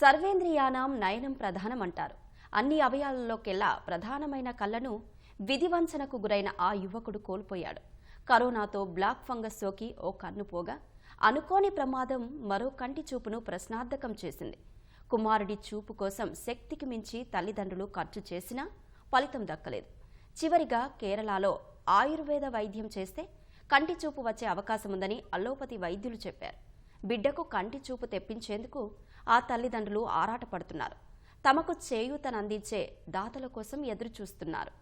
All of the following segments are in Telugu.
సర్వేంద్రియానాం నయనం ప్రధానమంటారు. అన్ని అవయవాల్లోకెల్లా ప్రధానమైన కళ్ళను విధివంచనకు గురైన ఆ యువకుడు కోల్పోయాడు. కరోనాతో బ్లాక్ ఫంగస్ సోకి ఓ కన్ను పోగా అనుకోని ప్రమాదం మరో కంటి చూపును ప్రశ్నార్థకం చేసింది. కుమారుడి చూపు కోసం శక్తికి మించి తల్లిదండ్రులు ఖర్చు చేసినా ఫలితం దక్కలేదు. చివరిగా కేరళలో ఆయుర్వేద వైద్యం చేస్తే కంటి చూపు వచ్చే అవకాశముందని అల్లోపతి వైద్యులు చెప్పారు. బిడ్డకు కంటి చూపు తెప్పించేందుకు ఆ తల్లిదండ్రులు ఆరాటపడుతున్నారు. తమకు చేయూతనందించే దాతల కోసం ఎదురుచూస్తున్నారు.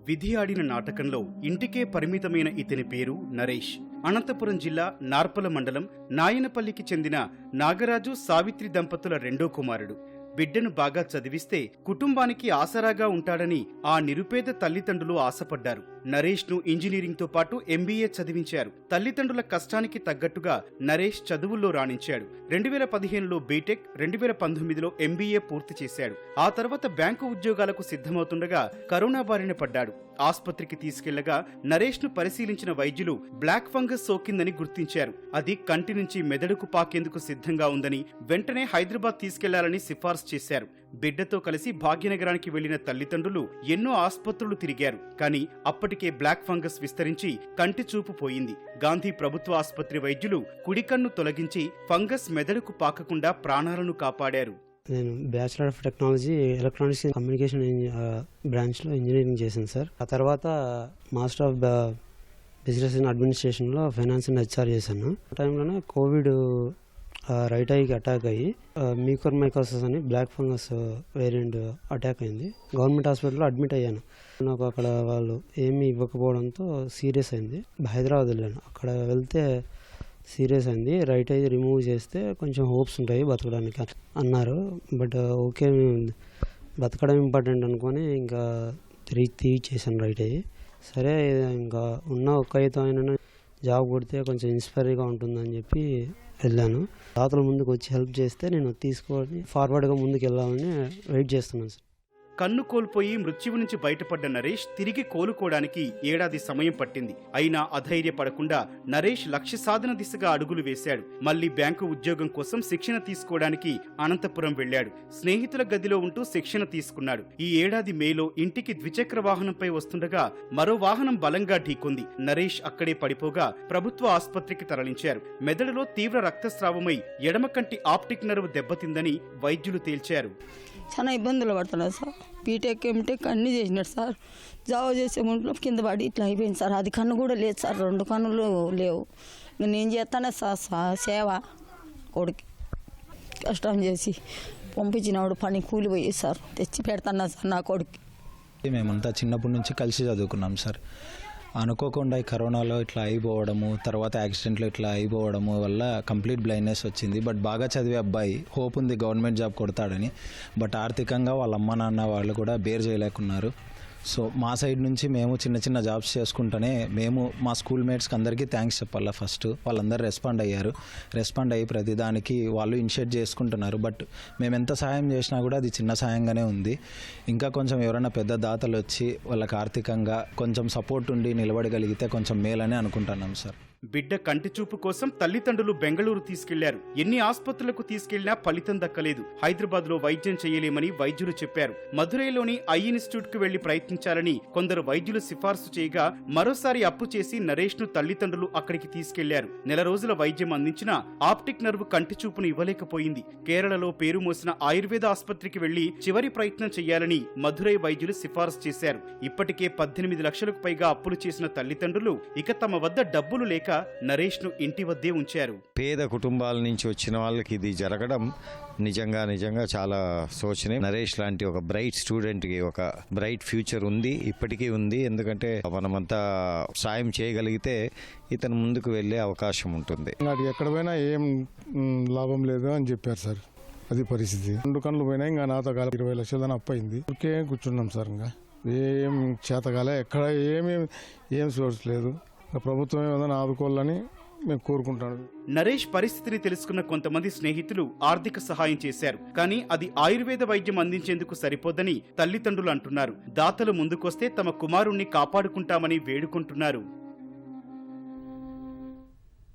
విధి ఆడిన నాటకంలో ఇంటికే పరిమితమైన ఇతని పేరు నరేష్. అనంతపురం జిల్లా నార్పల మండలం నాయనపల్లికి చెందిన నాగరాజు సావిత్రి దంపతుల రెండో కుమారుడు. బిడ్డను బాగా చదివిస్తే కుటుంబానికి ఆసరాగా ఉంటాడని ఆ నిరుపేద తల్లిదండ్రులు ఆశపడ్డారు. నరేష్ ను ఇంజనీరింగ్ తో పాటు ఎంబీఏ చదివించారు. తల్లిదండ్రుల కష్టానికి తగ్గట్టుగా నరేష్ చదువుల్లో రాణించాడు. 2015లో బీటెక్, 2019లో ఎంబీఏ పూర్తి చేశాడు. ఆ తర్వాత బ్యాంకు ఉద్యోగాలకు సిద్ధమవుతుండగా కరోనా బారిన పడ్డాడు. ఆస్పత్రికి తీసుకెళ్లగా నరేష్ ను పరిశీలించిన వైద్యులు బ్లాక్ ఫంగస్ సోకిందని గుర్తించారు. అది కంటి నుంచి మెదడుకు పాకేందుకు సిద్ధంగా ఉందని వెంటనే హైదరాబాద్ తీసుకెళ్లాలని సిఫార్సు చేశారు. బిడ్డతో కలిసి భాగ్యనగరానికి వెళ్లిన తల్లిదండ్రులు ఎన్నో ఆస్పత్రులు తిరిగారు. కానీ అప్పటికే బ్లాక్ ఫంగస్ విస్తరించి కంటి చూపు పోయింది. గాంధీ ప్రభుత్వ ఆసుపత్రి వైద్యులు కుడికన్ను తొలగించి ఫంగస్ మెదడుకు పాకకుండా ప్రాణాలను కాపాడారు. నేను bachelor of technology electronics communication బ్రాంచ్లో ఇంజనీరింగ్ చేశాను సార్. ఆ తర్వాత మాస్టర్ ఆఫ్ బిజినెస్ ఇన్ అడ్మినిస్ట్రేషన్లో ఫైనాన్స్ అండ్ హెచ్ఆర్ చేశాను. ఆ టైంలోనే కోవిడ్ రైట్ ఐకి అటాక్ అయ్యి మ్యూకోర్మైకోసిస్ అని బ్లాక్ ఫంగస్ వేరియంట్ అటాక్ అయింది. గవర్నమెంట్ హాస్పిటల్లో అడ్మిట్ అయ్యాను. నాకు అక్కడ వాళ్ళు ఏమీ ఇవ్వకపోవడంతో సీరియస్ అయింది. హైదరాబాద్ వెళ్ళాను. అక్కడ వెళ్తే సీరియస్ అయింది. రైట్ ఐ రిమూవ్ చేస్తే కొంచెం హోప్స్ ఉంటాయి బతకడానికి అన్నారు. బట్ ఓకే, బతకడం ఇంపార్టెంట్ అనుకొని ఇంకా తీసేసాను రైట్ ఐ. సరే, ఇంకా ఉన్న ఒక్క అయితే అయినా జాబ్ కొడితే కొంచెం ఇన్స్పైర్గా ఉంటుందని చెప్పి వెళ్ళాను. తాతల ముందుకు వచ్చి హెల్ప్ చేస్తే నేను తీసుకొని ఫార్వర్డ్గా ముందుకు వెళ్ళాలని వెయిట్ చేస్తున్నాను సార్. కన్ను కోల్పోయి మృత్యువు నుంచి బయటపడ్డ నరేష్ తిరిగి కోలుకోవడానికి ఏడాది సమయం పట్టింది. అయినా అధైర్యపడకుండా నరేష్ లక్ష్య సాధన దిశగా అడుగులు వేశాడు. మళ్లీ బ్యాంకు ఉద్యోగం కోసం శిక్షణ తీసుకోవడానికి అనంతపురం వెళ్లాడు. స్నేహితుల గదిలో ఉంటూ శిక్షణ తీసుకున్నాడు. ఈ ఏడాది మేలో ఇంటికి ద్విచక్ర వాహనంపై వస్తుండగా మరో వాహనం బలంగా ఢీకొంది. నరేష్ అక్కడే పడిపోగా ప్రభుత్వ ఆసుపత్రికి తరలించారు. మెదడులో తీవ్ర రక్తస్రావమై ఎడమ కంటి ఆప్టిక్ నర్వ్ దెబ్బతిందని వైద్యులు తేల్చారు. చాలా ఇబ్బందులు పడుతున్నాడు సార్. బీటెక్ ఎంటెక్ అన్నీ చేసినాడు సార్. జాబ్ చేసే ముంట్లో కింద పడి ఇట్లా అయిపోయింది సార్. అది కన్ను కూడా లేదు సార్, 2 కన్నులు లేవు. నేను చేస్తానే సార్ సేవ కొడుకు కష్టం చేసి పంపించినవాడు పని కూలిపోయి సార్ తెచ్చి పెడతాను సార్ నా కొడుకు. మేమంతా చిన్నప్పటి నుంచి కలిసి చదువుకున్నాం సార్. అనుకోకుండా ఈ కరోనాలో ఇట్లా అయిపోవడము, తర్వాత యాక్సిడెంట్లో ఇట్లా అయిపోవడము వల్ల కంప్లీట్ బ్లైండ్నెస్ వచ్చింది. బట్ బాగా చదివే అబ్బాయి, హోప్ ఉంది గవర్నమెంట్ జాబ్ కొడతాడని. బట్ ఆర్థికంగా వాళ్ళ అమ్మ నాన్న వాళ్ళు కూడా బేర్ చేయలేకున్నారు. సో మా సైడ్ నుంచి మేము చిన్న చిన్న జాబ్స్ చేసుకుంటూనే మేము మా స్కూల్ మేట్స్కి అందరికీ థ్యాంక్స్ చెప్పాలా. ఫస్ట్ వాళ్ళందరూ రెస్పాండ్ అయ్యారు. రెస్పాండ్ అయ్యి ప్రతిదానికి వాళ్ళు ఇనిషియేట్ చేసుకుంటున్నారు. బట్ మేము ఎంత సాయం చేసినా కూడా అది చిన్న సాయంగానే ఉంది. ఇంకా కొంచెం ఎవరైనా పెద్ద దాతలు వచ్చి వాళ్ళకి ఆర్థికంగా కొంచెం సపోర్ట్ ఉండి నిలబడగలిగితే కొంచెం మేలని అనుకుంటున్నాం సార్. బిడ్డ కంటి చూపు కోసం తల్లిదండ్రులు బెంగళూరు తీసుకెళ్లారు. ఎన్ని ఆసుపత్రులకు తీసుకెళ్లినా ఫలితం దక్కలేదు. హైదరాబాద్ లో వైద్యం చేయలేమని వైద్యులు చెప్పారు. మధురైలోని ఐ ఇన్స్టిట్యూట్ కు వెళ్లి ప్రయత్నించాలని కొందరు వైద్యులు సిఫార్సు చేయగా మరోసారి అప్పు చేసి నరేష్ ను తల్లిదండ్రులు అక్కడికి తీసుకెళ్లారు. నెల రోజుల వైద్యం అందించినా ఆప్టిక్ నర్వ్ కంటి చూపును ఇవ్వలేకపోయింది. కేరళలో పేరు మోసిన ఆయుర్వేద ఆసుపత్రికి వెళ్లి చివరి ప్రయత్నం చేయాలని మధురై వైద్యులు సిఫార్సు చేశారు. ఇప్పటికే 18 లక్షలకు పైగా అప్పులు చేసిన తల్లిదండ్రులు ఇక తమ వద్ద డబ్బులు లేక నరేష్ ను ఇంటి వద్దే ఉంచారు. పేద కుటుంబాల నుంచి వచ్చిన వాళ్ళకి ఇది జరగడం నిజంగా చాలా శోచనీయం. నరేష్ లాంటి ఒక బ్రైట్ స్టూడెంట్ కి ఒక బ్రైట్ ఫ్యూచర్ ఉంది, ఇప్పటికీ ఉంది. ఎందుకంటే మనమంతా సాయం చేయగలిగితే ఇతను ముందుకు వెళ్లే అవకాశం ఉంటుంది. నాకు ఎక్కడ పోయినా ఏం లాభం లేదు అని చెప్పారు సార్. అది పరిస్థితి. 2 కన్నులు పోయినా ఇంకా నాతో కాలం 20 లక్షల దాని అప్పయింది. ఇంకే కూర్చున్నాం సార్. ఇంకా ఏం చేతగాలే, ఎక్కడ ఏం సోర్స్ లేదు. ప్రభుత్వం ఏదైనా ఆదుకోవాలని మేము కోరుకుంటాను. నరేష్ పరిస్థితిని తెలుసుకున్న కొంతమంది స్నేహితులు ఆర్థిక సహాయం చేశారు. కానీ అది ఆయుర్వేద వైద్యం అందించేందుకు సరిపోదని తల్లిదండ్రులు అంటున్నారు. దాతలు ముందుకొస్తే తమ కుమారుణ్ణి కాపాడుకుంటామని వేడుకుంటున్నారు.